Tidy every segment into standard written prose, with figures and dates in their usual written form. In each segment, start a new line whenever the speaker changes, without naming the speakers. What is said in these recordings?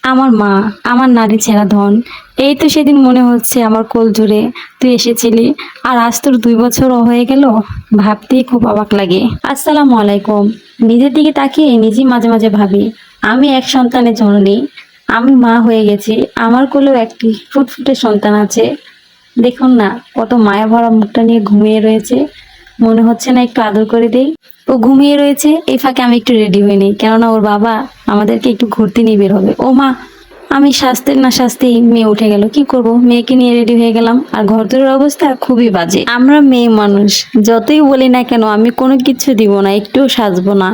আমার মা, আমার নারী ছেঁড়া ধন। এই তো সেদিন মনে হচ্ছে আমার কোল জুড়ে তুই এসেছিলি, আর আজ তোর 2 বছরও হয়ে গেল। ভাবতেই খুব অবাক লাগে। আসসালামু আলাইকুম। নিজের দিকে তাকিয়ে নিজেই মাঝে মাঝে ভাবি, আমি এক সন্তানের জননী, আমি মা হয়ে গেছি। আমার কোলেও একটি ফুটফুটে সন্তান আছে। দেখুন না, কত মায়া ভরা মুখটা নিয়ে ঘুমিয়ে রয়েছে। মনে হচ্ছে না একটু আদর করে দেই। ও ঘুমিয়ে রয়েছে, এই ফাঁকে আমি একটু রেডি হয়ে নিই, কেননা ওর বাবা আমাদেরকে একটু ঘুরতে নিয়ে বের হবে। ও মা, আমি সাজতে না সাজতেই মেয়ে উঠে গেল। কি করব, মেয়েকে নিয়ে রেডি হয়ে গেলাম, আর ঘরদোরের অবস্থা খুবই বাজে। আমরা মেয়ে মানুষ, যতই বলি না কেন আমি কোনো কিছু দিব না, একটুও সাজবো না,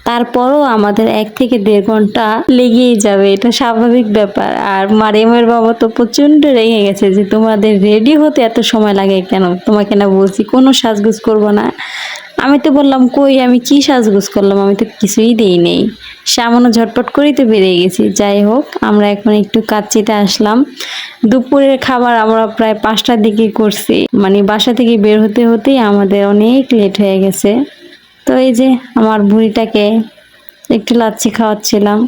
তারপরও আমাদের 1 থেকে 1.5 ঘন্টা লেগেই যাবে, এটা স্বাভাবিক ব্যাপার। আর মারিয়ামের বাবা তো প্রচন্ড রেগে গেছে যে তোমাদের রেডি হতে এত সময় লাগে কেন, তোমাকে না বলছি কোনো সাজগোজ করবো না। আমি তো বললাম কই, আমি কি সাজগোজ করলাম, আমি তো কিছুই দেই নেই। সামান্য ঝটপট করেই তো বেরিয়ে গেছি। যাই হোক, আমরা এখন একটু কাচ্চিতে আসলাম। দুপুরের খাবার আমরা প্রায় 5টার দিকে করছি, মানে বাসা থেকে বের হতে হতেই আমাদের অনেক লেট হয়ে গেছে। তো এই যে আমার বুড়িটাকে একটু লাচ্ছি খাওয়াচ্ছিলাম।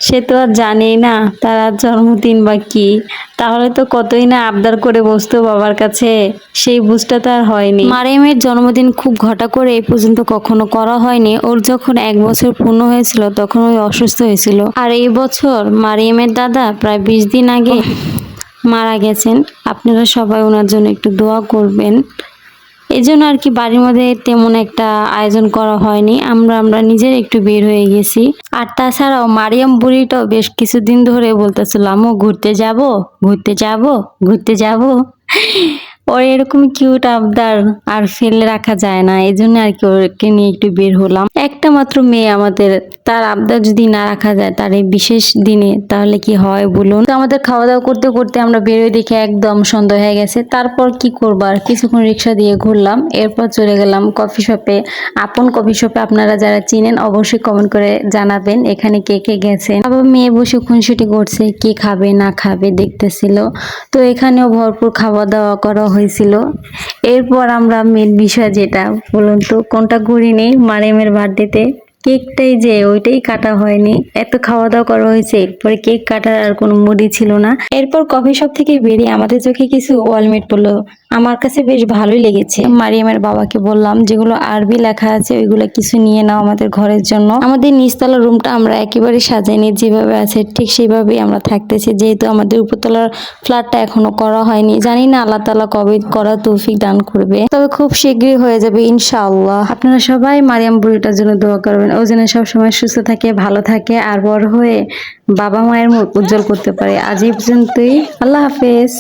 সে তো আর জানেই না তার আজ জন্মদিন বা কি, তাহলে তো কতই না আবদার করে বসতো বাবার কাছে, সেই বুঝটা তো আর হয়নি। মারিয়ামের জন্মদিন খুব ঘটা করে এই পর্যন্ত কখনো করা হয়নি। ওর যখন 1 বছর পূর্ণ হয়েছিল তখন ওই অসুস্থ হয়েছিল, আর এই বছর মারিয়ামের দাদা প্রায় 20 দিন আগে মারা গেছেন। আপনারা সবাই ওনার জন্য একটু দোয়া করবেন। এই জন্য আর কি বাড়ির মধ্যে তেমন একটা আয়োজন করা হয়নি, আমরা নিজের একটু বের হয়ে গেছি। আর তাছাড়াও মারিয়াম বুড়িটাও বেশ কিছুদিন ধরে বলতেছিল, আম্মু ঘুরতে যাব, ঘুরতে যাব, ঘুরতে যাব। ওর এরকম কিউট আবদার আর ফেলে রাখা যায় না, এই জন্য আর কি ওকে নিয়ে একটু বের হলাম। একটা মাত্র মেয়ে আমাদের, তার আবদার যদি না রাখা যায় তার এই বিশেষ দিনে, তাহলে কি হয় বলুন। তো আমাদের খাওয়া দাওয়া করতে করতে আমরা বেরোয় দেখে একদম সন্ধ্যা হয়ে গেছে। তারপর কি করবার, কিছুক্ষণ রিক্সা দিয়ে ঘুরলাম, এরপর চলে গেলাম কফি শপে। আপন কফি শপে আপনারা যারা চিনেন অবশ্যই কমেন্ট করে জানাবেন এখানে কে কে গেছেন। আবার মেয়ে বসে খুনসুটি করছে, কি খাবে না খাবে দেখতেছিল। তো এখানেও ভরপুর খাওয়া দাওয়া করা হয়েছিল। এরপর আমরা মেন বিষয় যেটা, বলুন তো কোনটা ঘুরি নেই মারিয়ামের বার্থডেতে, কেকটাই যে ওইটাই কাটা হয়নি। এত খাওয়া দাওয়া করা হয়েছে, এরপরে কেক কাটার আর কোনো মুডই ছিল না। এরপর কফি শপ থেকে বেরিয়ে আমাদের চোখে কিছু ওয়ালমেট পড়লো, আমার কাছে বেশ ভালোই লেগেছে। মারিয়ামের বাবাকে বললাম যেগুলো আরবি লেখা আছে ওইগুলো কিছু নিয়ে নাও আমাদের ঘরের জন্য। আমাদের নিচতলার রুমটা আমরা একেবারে সাজাইনি, যেভাবে আছে ঠিক সেইভাবেই আমরা থাকতেছি, যেহেতু আমাদের উপরতলার ফ্ল্যাটটা এখনো করা হয়নি। জানি না আল্লাহ তাআলা কবে করার তৌফিক দান করবে, তবে খুব শীঘ্রই হয়ে যাবে ইনশাআল্লাহ। আপনারা সবাই মারিয়াম বুড়িটার জন্য দোয়া করবেন, ও যেন সবসময় সুস্থ থাকে, ভালো থাকে, আর বড় হয়ে বাবা মায়ের মুখ উজ্জ্বল করতে পারে। আজ এই পর্যন্তই, আল্লাহ হাফেজ।